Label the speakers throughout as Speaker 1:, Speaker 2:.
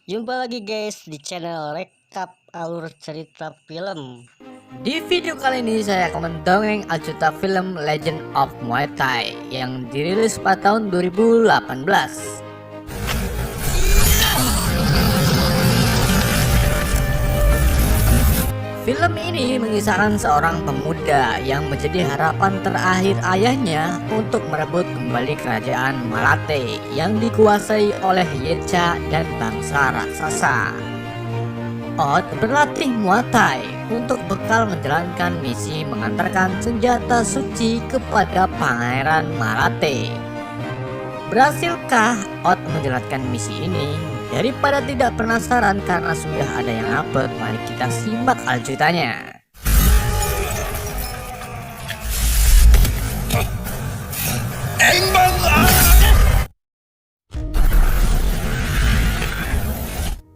Speaker 1: Jumpa lagi guys di channel Rekap Alur Cerita Film.
Speaker 2: Di video kali ini saya akan mendongeng aljuta film Legend of Muay Thai yang dirilis pada tahun 2018. Film ini mengisahkan seorang pemuda yang menjadi harapan terakhir ayahnya untuk merebut kembali kerajaan Malate yang dikuasai oleh Yecha dan bangsa raksasa. Odd berlatih Muay Thai untuk bekal menjalankan misi mengantarkan senjata suci kepada Pangeran Malate. Berhasilkah Odd menjalankan misi ini? Daripada tidak penasaran karena sudah ada yang upload, mari kita simak aljutannya.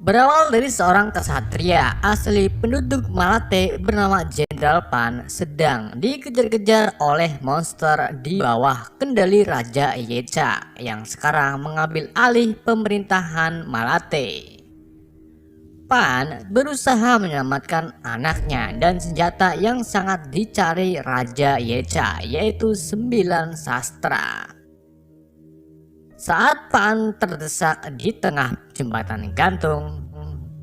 Speaker 2: Berawal dari seorang kesatria asli penduduk Malate bernama Jenderal Pan sedang dikejar-kejar oleh monster di bawah kendali Raja Yecha yang sekarang mengambil alih pemerintahan Malate. Pan berusaha menyelamatkan anaknya dan senjata yang sangat dicari Raja Yecha, yaitu 9 sastra. Saat Pan terdesak di tengah jembatan gantung,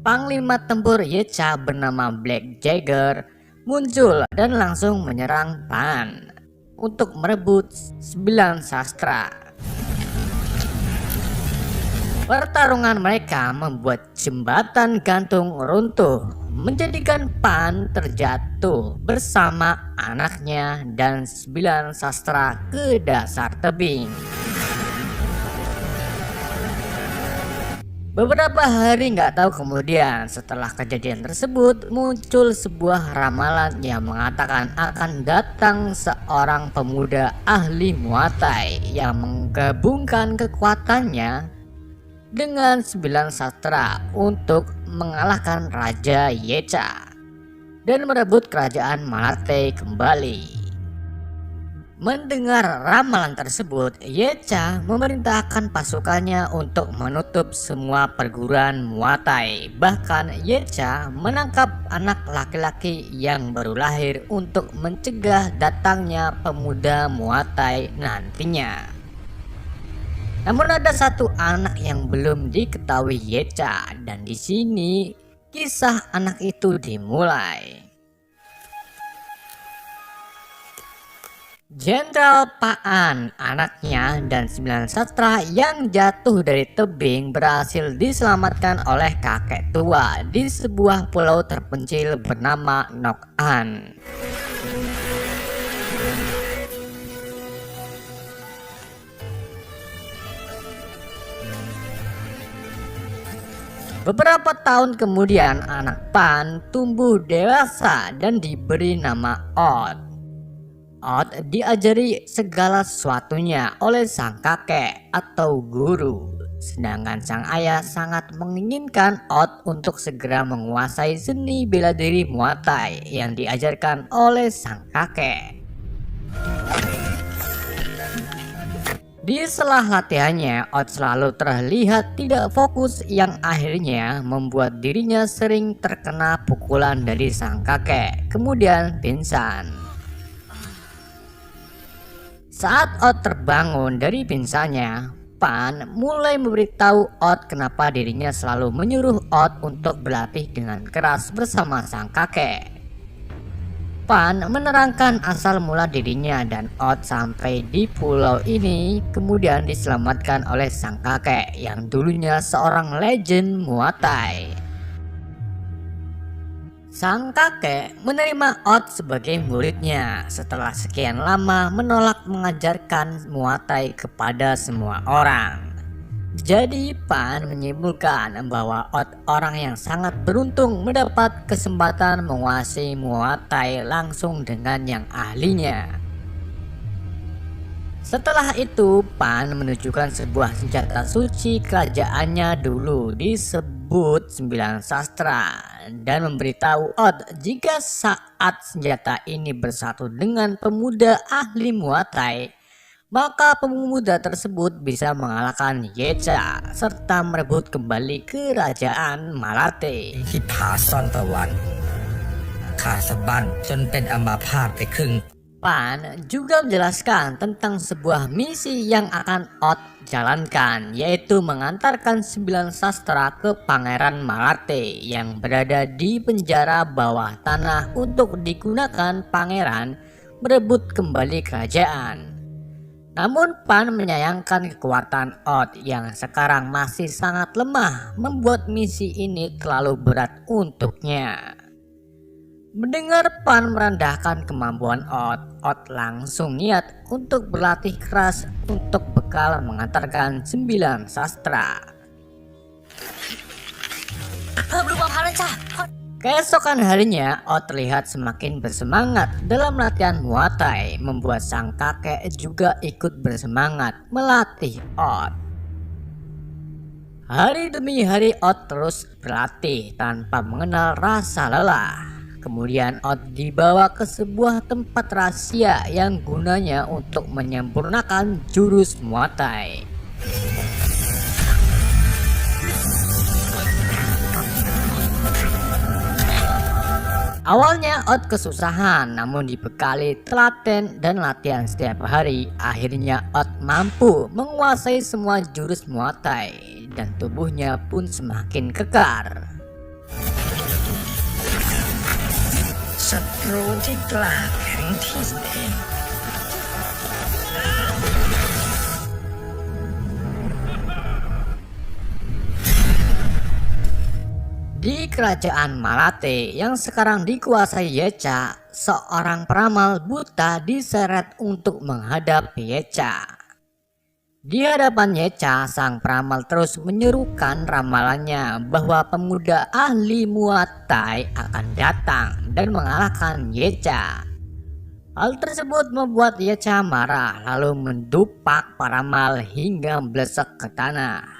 Speaker 2: Panglima tempur Yecha bernama Black Jagger muncul dan langsung menyerang Pan untuk merebut 9 sastra. Pertarungan mereka membuat jembatan gantung runtuh, menjadikan Pan terjatuh bersama anaknya dan 9 sastra ke dasar tebing. Beberapa hari nggak tahu kemudian setelah kejadian tersebut muncul sebuah ramalan yang mengatakan akan datang seorang pemuda ahli Muay Thai yang menggabungkan kekuatannya dengan 9 sastra untuk mengalahkan Raja Yecha dan merebut kerajaan Malate kembali. Mendengar ramalan tersebut, Yecha memerintahkan pasukannya untuk menutup semua perguruan Muay Thai. Bahkan Yecha menangkap anak laki-laki yang baru lahir untuk mencegah datangnya pemuda Muay Thai nantinya. Namun ada satu anak yang belum diketahui Yecha, dan di sini kisah anak itu dimulai. Jenderal Paan, anaknya dan 9 sastra yang jatuh dari tebing berhasil diselamatkan oleh kakek tua di sebuah pulau terpencil bernama Nok An. Beberapa tahun kemudian anak Pan tumbuh dewasa dan diberi nama Odd. Odd diajari segala sesuatunya oleh sang kakek atau guru. Sedangkan sang ayah sangat menginginkan Odd untuk segera menguasai seni bela diri Muay Thai yang diajarkan oleh sang kakek. Di sela latihannya, Odd selalu terlihat tidak fokus yang akhirnya membuat dirinya sering terkena pukulan dari sang kakek, kemudian pingsan. Saat Odd terbangun dari pingsannya, Pan mulai memberitahu Odd kenapa dirinya selalu menyuruh Odd untuk berlatih dengan keras bersama sang kakek. Pan menerangkan asal mula dirinya dan Odd sampai di pulau ini kemudian diselamatkan oleh sang kakek yang dulunya seorang legend Muay Thai. Sang kakek menerima Odd sebagai muridnya setelah sekian lama menolak mengajarkan Muay Thai kepada semua orang. Jadi Pan menyimpulkan bahwa Odd orang yang sangat beruntung mendapat kesempatan menguasai Muay Thai langsung dengan yang ahlinya. Setelah itu, Pan menunjukkan sebuah senjata suci kerajaannya dulu disebut 9 sastra dan memberitahu Odd jika saat senjata ini bersatu dengan pemuda ahli Muay Thai, maka pemuda tersebut bisa mengalahkan Yecha serta merebut kembali kerajaan Malate.
Speaker 3: ที่ผาซ่อนตะวันขาดสะบั้นจนเป็นอัมพาตไปครึ่ง
Speaker 2: Pan juga menjelaskan tentang sebuah misi yang akan Oth jalankan, yaitu mengantarkan 9 sastra ke Pangeran Malate yang berada di penjara bawah tanah untuk digunakan pangeran merebut kembali kerajaan. Namun Pan menyayangkan kekuatan Oth yang sekarang masih sangat lemah, membuat misi ini terlalu berat untuknya. Mendengar Pan merendahkan kemampuan Oth langsung niat untuk berlatih keras untuk bekal mengantarkan 9 sastra. Keesokan harinya, Oth terlihat semakin bersemangat dalam latihan Muay Thai, membuat sang kakek juga ikut bersemangat melatih Oth. Hari demi hari Oth terus berlatih tanpa mengenal rasa lelah. Kemudian Oth dibawa ke sebuah tempat rahasia yang gunanya untuk menyempurnakan jurus Muay Thai. Awalnya Oth kesusahan, namun dibekali telaten dan latihan setiap hari, akhirnya Oth mampu menguasai semua jurus Muay Thai dan tubuhnya pun semakin kekar.
Speaker 3: ศัตรูที่กล้าแข็งที่สุดเอง
Speaker 2: Di kerajaan Malate yang sekarang dikuasai Yecha, seorang peramal buta diseret untuk menghadap Yecha. Di hadapan Yecha, sang peramal terus menyerukan ramalannya bahwa pemuda ahli Muay Thai akan datang dan mengalahkan Yecha. Hal tersebut membuat Yecha marah lalu mendupak peramal hingga melesek ke tanah.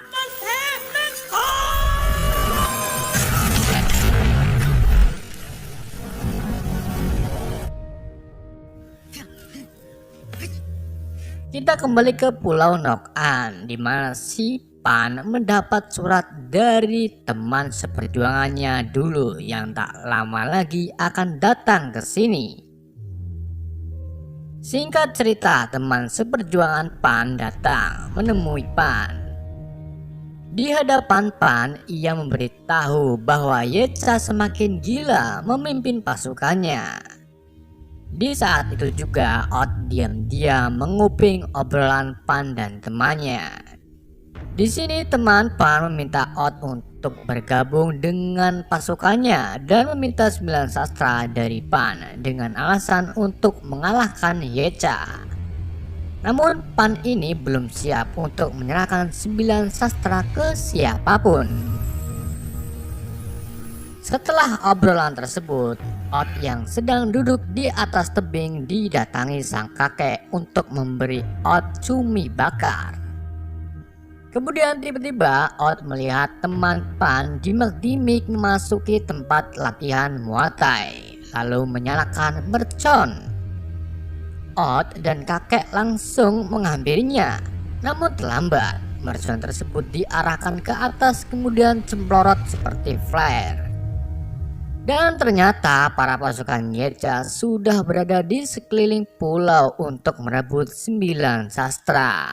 Speaker 2: Kita kembali ke Pulau Nok-an, di mana si Pan mendapat surat dari teman seperjuangannya dulu yang tak lama lagi akan datang ke sini. Singkat cerita, teman seperjuangan Pan datang menemui Pan. Di hadapan Pan, ia memberitahu bahwa Yecha semakin gila memimpin pasukannya. Di saat itu juga Oth diam-diam menguping obrolan Pan dan temannya. Di sini teman Pan meminta Oth untuk bergabung dengan pasukannya dan meminta 9 sastra dari Pan dengan alasan untuk mengalahkan Yecha. Namun Pan ini belum siap untuk menyerahkan 9 sastra ke siapapun. Setelah obrolan tersebut, Oth yang sedang duduk di atas tebing didatangi sang kakek untuk memberi Oth cumi bakar. Kemudian tiba-tiba Oth melihat teman Pan jimak-jimik memasuki tempat latihan Muay Thai, lalu menyalakan mercon. Oth dan kakek langsung menghampirinya, namun terlambat. Mercon tersebut diarahkan ke atas kemudian cemplorot seperti flare. Dan ternyata para pasukan Yecha sudah berada di sekeliling pulau untuk merebut 9 sastra.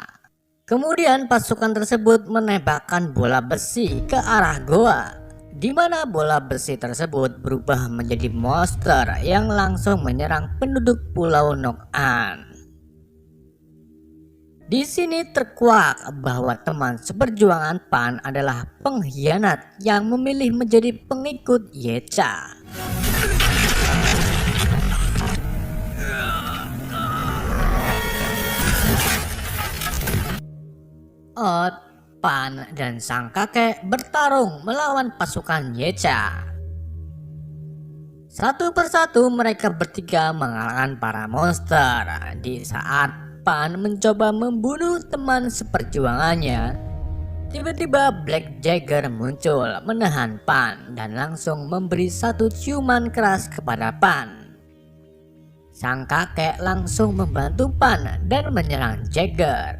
Speaker 2: Kemudian pasukan tersebut menembakkan bola besi ke arah goa, di mana bola besi tersebut berubah menjadi monster yang langsung menyerang penduduk Pulau Nok-an. Di sini terkuak bahwa teman seperjuangan Pan adalah pengkhianat yang memilih menjadi pengikut Yecha. Oth, Pan, dan sang kakek bertarung melawan pasukan Yecha. Satu persatu mereka bertiga mengalahkan para monster. Di saat Pan mencoba membunuh teman seperjuangannya, tiba-tiba Black Jagger muncul menahan Pan dan langsung memberi satu ciuman keras kepada Pan. Sang kakek langsung membantu Pan dan menyerang Jagger.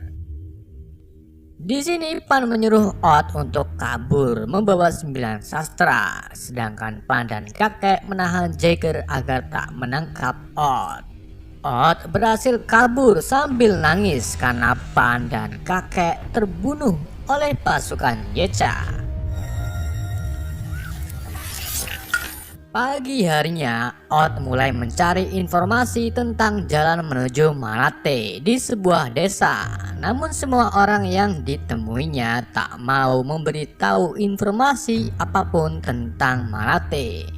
Speaker 2: Di sini Pan menyuruh Odd untuk kabur membawa 9 sastra, sedangkan Pan dan kakek menahan Jagger agar tak menangkap Odd. Odd berhasil kabur sambil nangis karena Pan dan kakek terbunuh oleh pasukan Yecha. Pagi harinya, Odd mulai mencari informasi tentang jalan menuju Malate di sebuah desa. Namun semua orang yang ditemuinya tak mau memberitahu informasi apapun tentang Malate.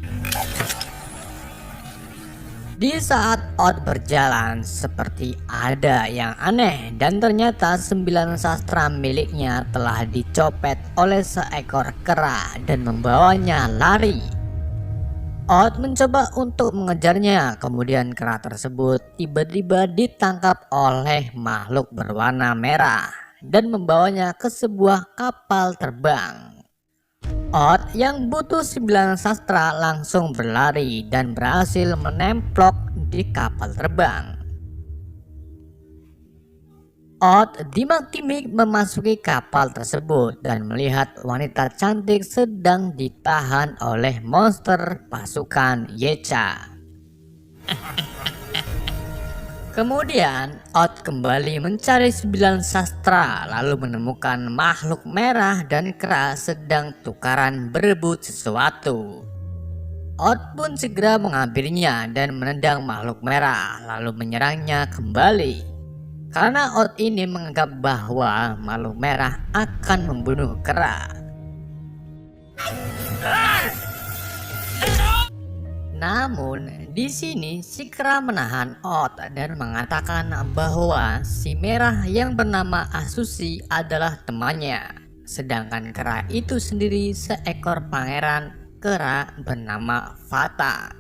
Speaker 2: Di saat Odd berjalan, seperti ada yang aneh dan ternyata 9 sastra miliknya telah dicopet oleh seekor kera dan membawanya lari. Odd mencoba untuk mengejarnya, kemudian kera tersebut tiba-tiba ditangkap oleh makhluk berwarna merah dan membawanya ke sebuah kapal terbang. Odd yang butuh 9 sastra langsung berlari dan berhasil menemplok di kapal terbang. Odd dimak-timik memasuki kapal tersebut dan melihat wanita cantik sedang ditahan oleh monster pasukan Yecha. Kemudian Odd kembali mencari 9 sastra lalu menemukan makhluk merah dan kera sedang tukaran berebut sesuatu. Odd pun segera mengambilnya dan menendang makhluk merah lalu menyerangnya kembali. Karena Odd ini menganggap bahwa makhluk merah akan membunuh kera. Namun di sini si kera menahan Odd dan mengatakan bahwa si merah yang bernama Asusi adalah temannya, sedangkan kera itu sendiri seekor pangeran kera bernama Fata.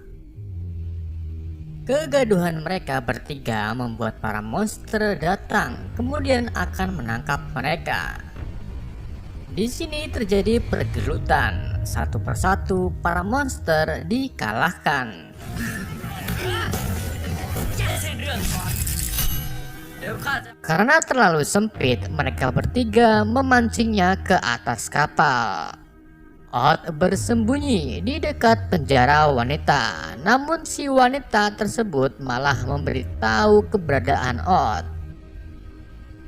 Speaker 2: Kegaduhan mereka bertiga membuat para monster datang, kemudian akan menangkap mereka. Di sini terjadi pergelutan, satu persatu para monster dikalahkan. Karena terlalu sempit, mereka bertiga memancingnya ke atas kapal. Odd bersembunyi di dekat penjara wanita, namun si wanita tersebut malah memberitahu keberadaan Odd.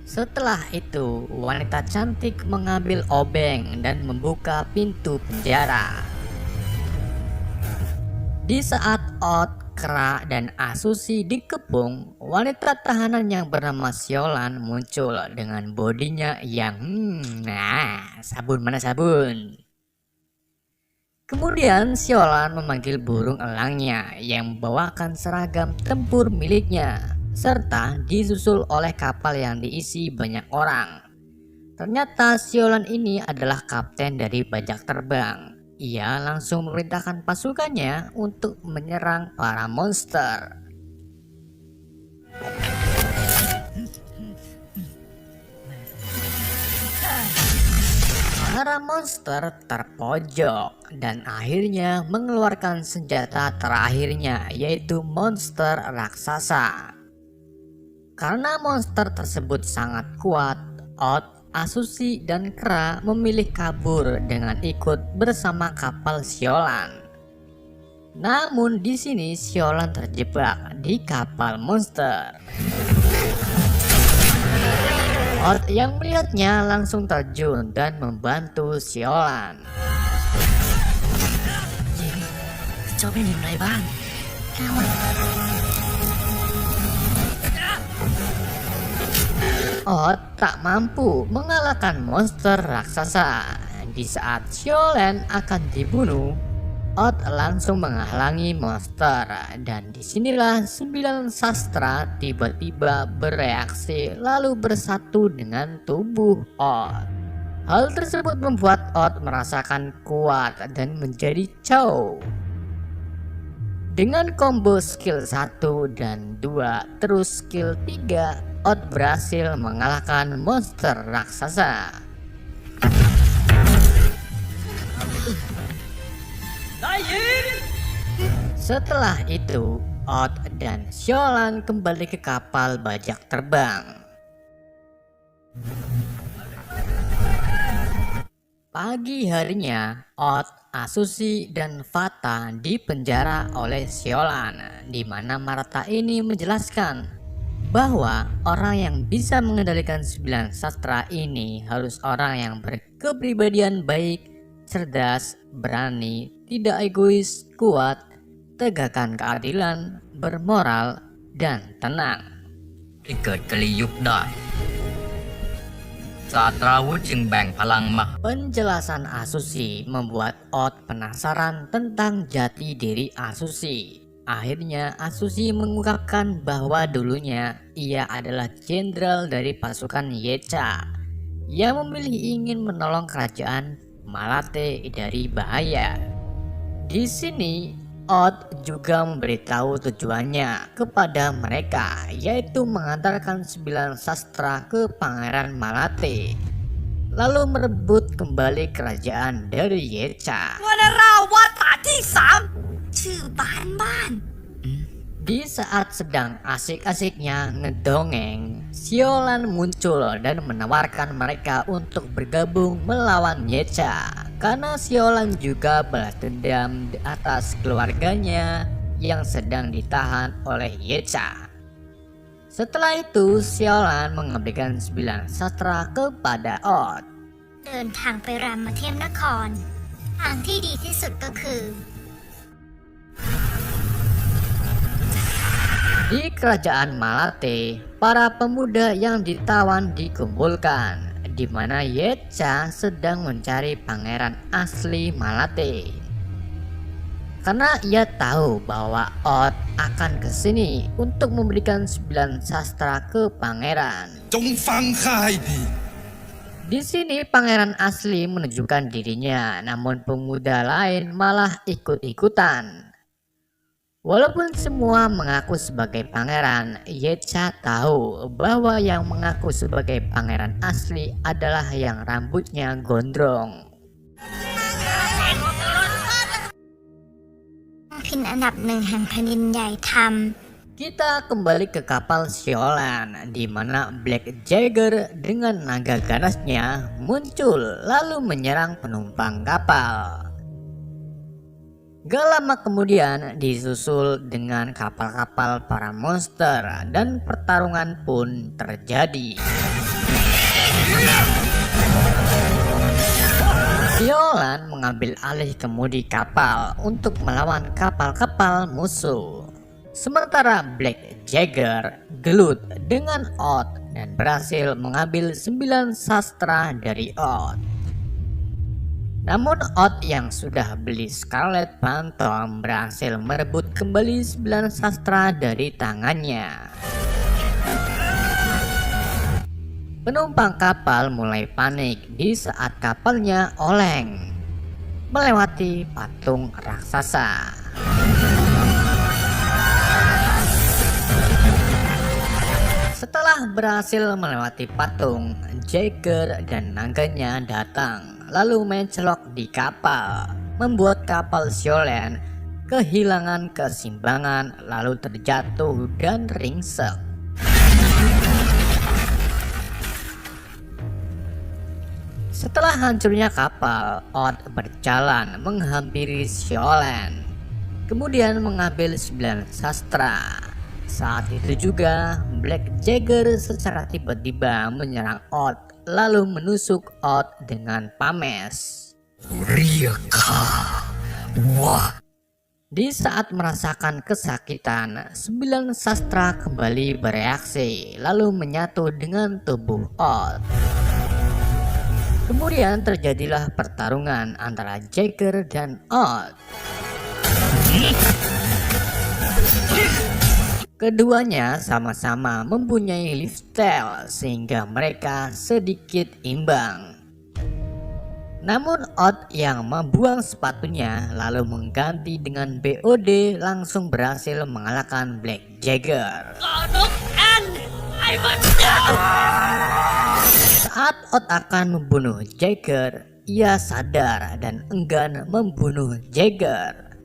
Speaker 2: Setelah itu, wanita cantik mengambil obeng dan membuka pintu penjara. Di saat Odd, kera, dan Asusi dikepung, wanita tahanan yang bernama Siolan muncul dengan bodinya yang sabun mana sabun. Kemudian Siolan memanggil burung elangnya yang membawakan seragam tempur miliknya, serta disusul oleh kapal yang diisi banyak orang. Ternyata Siolan ini adalah kapten dari bajak terbang. Ia langsung memerintahkan pasukannya untuk menyerang para monster. Para monster terpojok dan akhirnya mengeluarkan senjata terakhirnya, yaitu monster raksasa. Karena monster tersebut sangat kuat, Odd, Asusi, dan kera memilih kabur dengan ikut bersama kapal Siolan. Namun di sini Siolan terjebak di kapal monster. Odd yang melihatnya langsung terjun dan membantu Siolan. Odd tak mampu mengalahkan monster raksasa. Di saat Siolan akan dibunuh, Odd langsung menghalangi monster, dan disinilah 9 sastra tiba-tiba bereaksi lalu bersatu dengan tubuh Odd. Hal tersebut membuat Odd merasakan kuat dan menjadi Chow. Dengan combo skill 1 dan 2 terus skill 3, Odd berhasil mengalahkan monster raksasa. Setelah itu, Odd dan Siolan kembali ke kapal bajak terbang. Pagi harinya, Odd, Asushi, dan Fata dipenjara oleh Siolan, di mana Marata ini menjelaskan bahwa orang yang bisa mengendalikan 9 sastra ini harus orang yang berkepribadian baik, cerdas, berani, tidak egois, kuat, tegakkan keadilan, bermoral, dan tenang.
Speaker 3: ที่เกิดกลียุคได้ศาสตราวุธจึงแบ่งพลังมา
Speaker 2: Penjelasan Asushi membuat Odd penasaran tentang jati diri Asushi. Akhirnya Asushi mengungkapkan bahwa dulunya ia adalah jenderal dari pasukan Yecha yang memilih ingin menolong kerajaan Malate dari bahaya. Di sini Odd juga memberitahu tujuannya kepada mereka, yaitu mengantarkan 9 sastra ke Pangeran Malate, lalu merebut kembali kerajaan dari Yecha. Di saat sedang asik-asiknya ngedongeng, Siolan muncul dan menawarkan mereka untuk bergabung melawan Yecha, karena Siolan juga balas dendam atas keluarganya yang sedang ditahan oleh Yecha. Setelah itu, Siolan mengabdikan 9 sastra kepada Odd.
Speaker 4: เดินทางไปรามเทพนคร ทางที่ดีที่สุดก็คือ
Speaker 2: Di kerajaan Malate, para pemuda yang ditawan dikumpulkan, di mana Yecha sedang mencari pangeran asli Malate. Karena ia tahu bahwa Odd akan ke sini untuk memberikan 9 sastra ke pangeran.
Speaker 5: จงฟังข้าให้ดี
Speaker 2: Di sini pangeran asli menunjukkan dirinya, namun pemuda lain malah ikut-ikutan. Walaupun semua mengaku sebagai pangeran, Yecha tahu bahwa yang mengaku sebagai pangeran asli adalah yang rambutnya gondrong.
Speaker 4: พินอันดับหนึ่งแห่งแผ่นดินใหญ่ทำ
Speaker 2: Kita kembali ke kapal Siolan, di mana Black Jagger dengan naga ganasnya muncul lalu menyerang penumpang kapal. Gak lama kemudian disusul dengan kapal-kapal para monster dan pertarungan pun terjadi. Siolan mengambil alih kemudi kapal untuk melawan kapal-kapal musuh. Sementara Black Jagger gelut dengan Odd dan berhasil mengambil 9 sastra dari Odd. Namun Odd yang sudah beli Scarlet Phantom berhasil merebut kembali 9 sastra dari tangannya. Penumpang kapal mulai panik di saat kapalnya oleng melewati patung raksasa. Setelah berhasil melewati patung, Jagger dan naganya datang lalu mencelok di kapal, membuat kapal Siolan kehilangan keseimbangan lalu terjatuh dan ringsek. Setelah hancurnya kapal, Odd berjalan menghampiri Siolan, kemudian mengambil 9 sastra. Saat itu juga Black Jagger secara tiba-tiba menyerang Odd lalu menusuk Odd dengan pames.
Speaker 3: เรียกข้าว่า
Speaker 2: Di saat merasakan kesakitan, 9 sastra kembali bereaksi lalu menyatu dengan tubuh Odd. Kemudian terjadilah pertarungan antara Jagger dan Odd. Keduanya sama-sama mempunyai lifestyle sehingga mereka sedikit imbang. Namun Odd yang membuang sepatunya lalu mengganti dengan BOD langsung berhasil mengalahkan Black Jagger. Saat Odd akan membunuh Jagger, ia sadar dan enggan membunuh Jagger.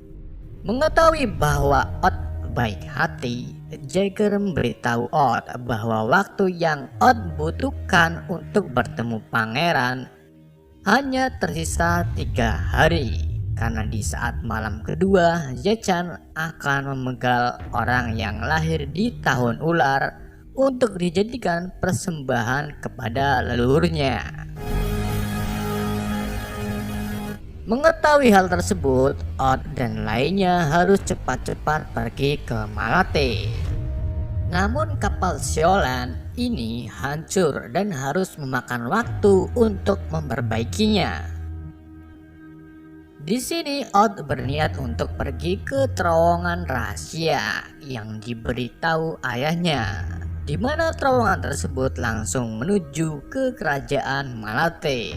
Speaker 2: Mengetahui bahwa Odd baik hati, Jagger memberitahu Odd bahwa waktu yang Odd butuhkan untuk bertemu pangeran hanya tersisa 3 hari. Karena di saat malam kedua, Ye-chan akan memegal orang yang lahir di tahun ular untuk dijadikan persembahan kepada leluhurnya. Mengetahui hal tersebut, Odd dan lainnya harus cepat-cepat pergi ke Malate. Namun kapal Siolan ini hancur dan harus memakan waktu untuk memperbaikinya. Di sini Odd berniat untuk pergi ke terowongan rahasia yang diberitahu ayahnya, di mana terowongan tersebut langsung menuju ke kerajaan Malate.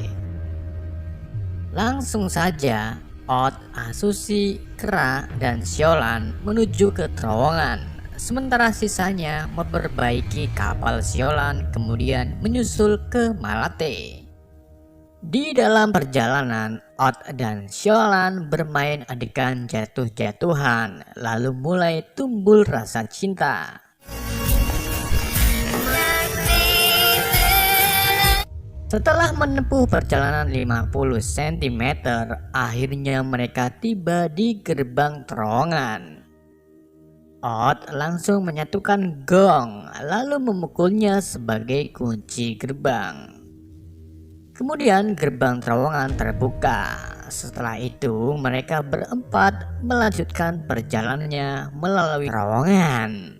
Speaker 2: Langsung saja Odd, Asushi, Kra, dan Siolan menuju ke terowongan, sementara sisanya memperbaiki kapal Siolan kemudian menyusul ke Malate. Di dalam perjalanan, Odd dan Siolan bermain adegan jatuh-jatuhan, lalu mulai timbul rasa cinta. Setelah menempuh perjalanan 50 cm, akhirnya mereka tiba di gerbang terowongan. Odd langsung menyatukan gong, lalu memukulnya sebagai kunci gerbang. Kemudian gerbang terowongan terbuka. Setelah itu mereka berempat melanjutkan perjalanannya melalui terowongan.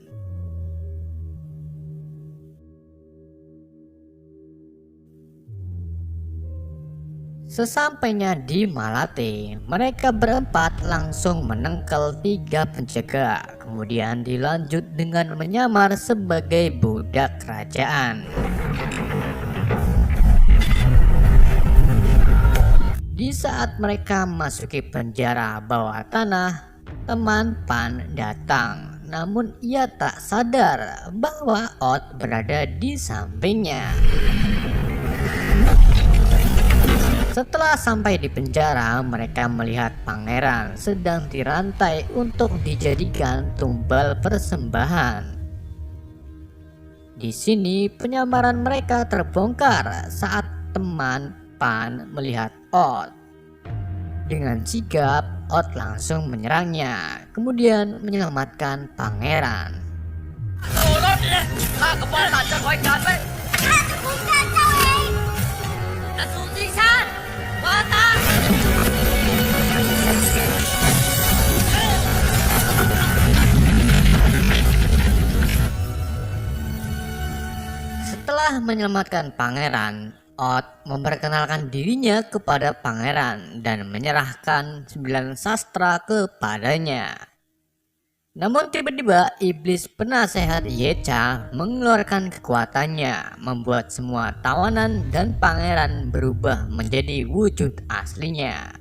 Speaker 2: Sesampainya di Malate, mereka berempat langsung menengkel 3 penjaga, kemudian dilanjut dengan menyamar sebagai budak kerajaan. Di saat mereka memasuki penjara bawah tanah, teman Pan datang, namun ia tak sadar bahwa Odd berada di sampingnya. Setelah sampai di penjara, mereka melihat pangeran sedang dirantai untuk dijadikan tumbal persembahan. Di sini penyamaran mereka terbongkar saat teman Pan melihat Odd. Dengan sigap, Odd langsung menyerangnya, kemudian menyelamatkan pangeran. Setelah menyelamatkan pangeran, Odd memperkenalkan dirinya kepada pangeran dan menyerahkan 9 sastra kepadanya. Namun tiba-tiba iblis penasehat Ye-cha mengeluarkan kekuatannya, membuat semua tawanan dan pangeran berubah menjadi wujud aslinya.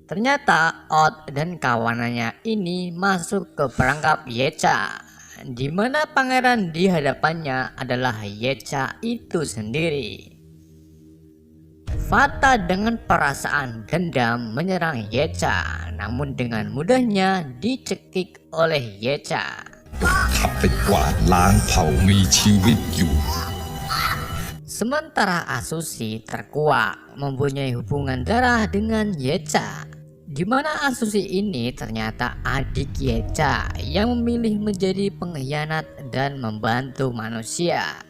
Speaker 2: Ternyata Odd dan kawanannya ini masuk ke perangkap Ye-cha, di mana pangeran di hadapannya adalah Ye-cha itu sendiri. Fata dengan perasaan dendam menyerang Ye-cha, namun dengan mudahnya dicekik oleh Ye-cha.
Speaker 5: ขับไปกวาดล้างเผ่ามีชีวิตอยู่
Speaker 2: Sementara Asushi terkuak mempunyai hubungan darah dengan Ye-cha, di mana Asushi ini ternyata adik Ye-cha yang memilih menjadi pengkhianat dan membantu manusia.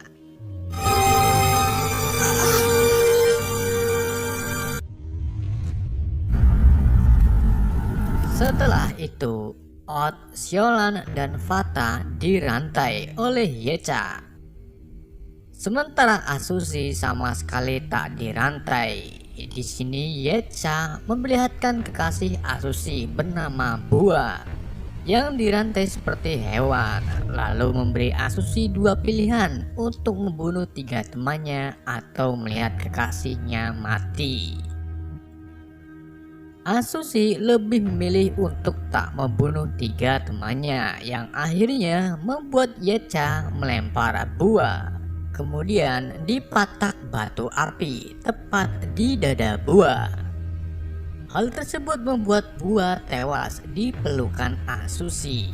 Speaker 2: Setelah itu, Odd, Siolan, dan Fata dirantai oleh Ye-cha. Sementara Asushi sama sekali tak dirantai. Di sini Ye-cha memperlihatkan kekasih Asushi bernama Bua yang dirantai seperti hewan, lalu memberi Asushi 2 pilihan untuk membunuh 3 temannya atau melihat kekasihnya mati. Asushi lebih memilih untuk tak membunuh 3 temannya, yang akhirnya membuat Ye-cha melempar Bua. Kemudian dipatak batu api tepat di dada Bua. Hal tersebut membuat Bua tewas di pelukan Asushi.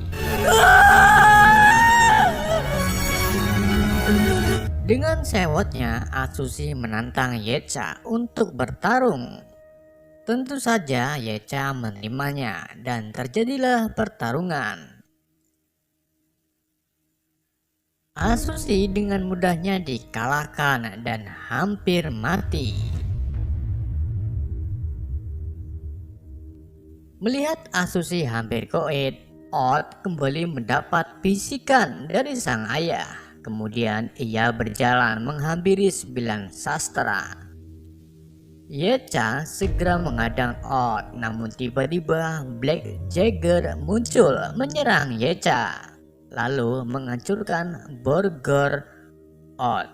Speaker 2: Dengan sewotnya, Asushi menantang Yecha untuk bertarung. Tentu saja Yecha menerimanya dan terjadilah pertarungan. Asushi dengan mudahnya dikalahkan dan hampir mati. Melihat Asushi hampir koit, Odd kembali mendapat bisikan dari sang ayah. Kemudian ia berjalan menghampiri 9 sastra. Yecha segera menghadang Odd, namun tiba-tiba Black Jagger muncul menyerang Yecha, lalu menghancurkan Borgor Odd.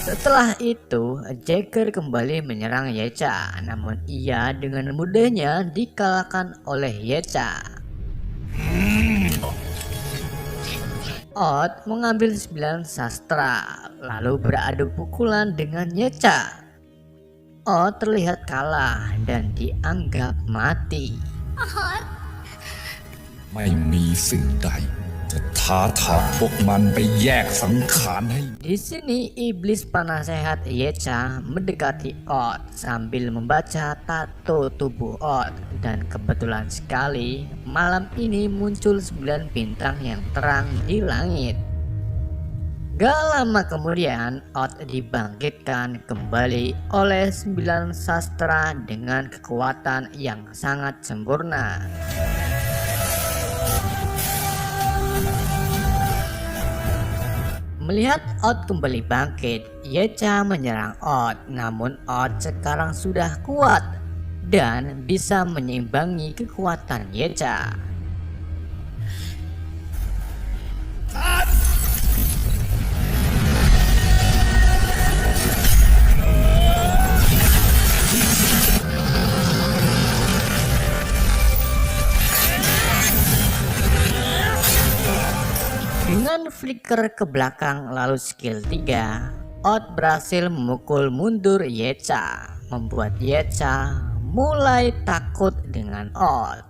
Speaker 2: Setelah itu, Jagger kembali menyerang Yecha, namun ia dengan mudahnya dikalahkan oleh Yecha. Odd mengambil 9 sastra, lalu beradu pukulan dengan Yecha. Odd terlihat kalah dan dianggap mati.
Speaker 5: ไม่มีสิ่งใดจะท้าทายพวกมันไปแยกสังขารให้
Speaker 2: Di sini iblis penasehat Yecha mendekati Odd sambil membaca tato tubuh Odd, dan kebetulan sekali malam ini muncul 9 bintang yang terang di langit. Gak lama kemudian Odd dibangkitkan kembali oleh 9 sastra dengan kekuatan yang sangat sempurna. Melihat Odd kembali bangkit, Yecha menyerang Odd, namun Odd sekarang sudah kuat dan bisa menyeimbangi kekuatan Yecha. Dengan flicker ke belakang lalu skill 3, Odd berhasil memukul mundur Yecha, membuat Yecha mulai takut dengan Odd.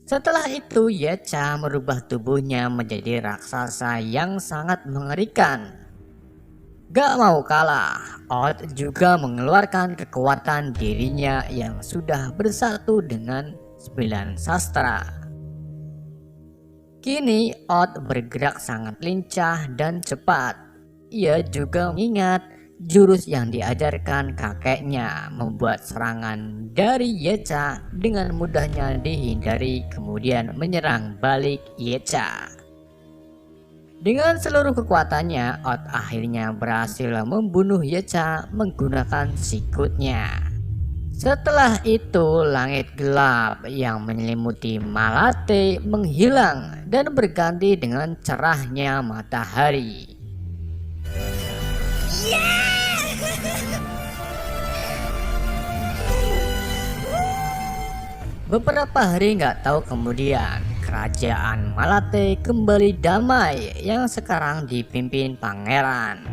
Speaker 2: Setelah itu Yecha merubah tubuhnya menjadi raksasa yang sangat mengerikan. Gak mau kalah, Odd juga mengeluarkan kekuatan dirinya yang sudah bersatu dengan 9 sastra. Kini Odd bergerak sangat lincah dan cepat. Ia juga mengingat jurus yang diajarkan kakeknya, membuat serangan dari Yecha dengan mudahnya dihindari, kemudian menyerang balik Yecha. Dengan seluruh kekuatannya, Odd akhirnya berhasil membunuh Yecha menggunakan sikutnya. Setelah itu, langit gelap yang menyelimuti Malate menghilang dan berganti dengan cerahnya matahari. Beberapa hari nggak tahu kemudian, kerajaan Malate kembali damai yang sekarang dipimpin pangeran.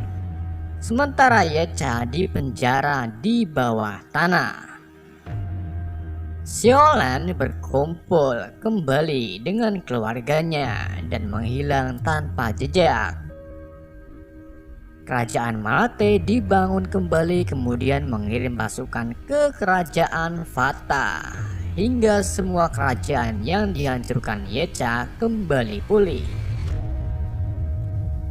Speaker 2: Sementara Yecha dipenjara di bawah tanah. Xiaolan berkumpul kembali dengan keluarganya dan menghilang tanpa jejak. Kerajaan Malate dibangun kembali, kemudian mengirim pasukan ke kerajaan Fata, hingga semua kerajaan yang dihancurkan Yecha kembali pulih.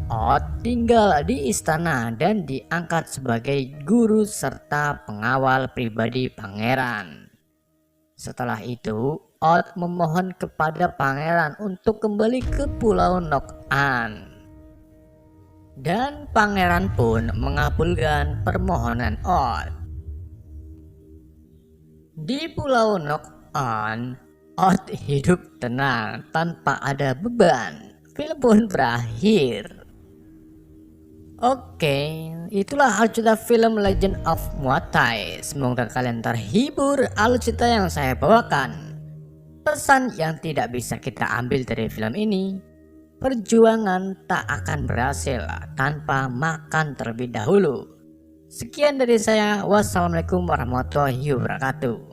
Speaker 2: Odd tinggal di istana dan diangkat sebagai guru serta pengawal pribadi pangeran. Setelah itu, Odd memohon kepada pangeran untuk kembali ke Pulau Nok-An. Dan pangeran pun mengabulkan permohonan Odd. Di Pulau Nok-An, Odd hidup tenang tanpa ada beban. Film pun berakhir. Oke, itulah alur cerita film Legend of Muay Thai. Semoga kalian terhibur alur cerita yang saya bawakan. Pesan yang tidak bisa kita ambil dari film ini: perjuangan tak akan berhasil tanpa makan terlebih dahulu. Sekian dari saya. Wassalamualaikum warahmatullahi wabarakatuh.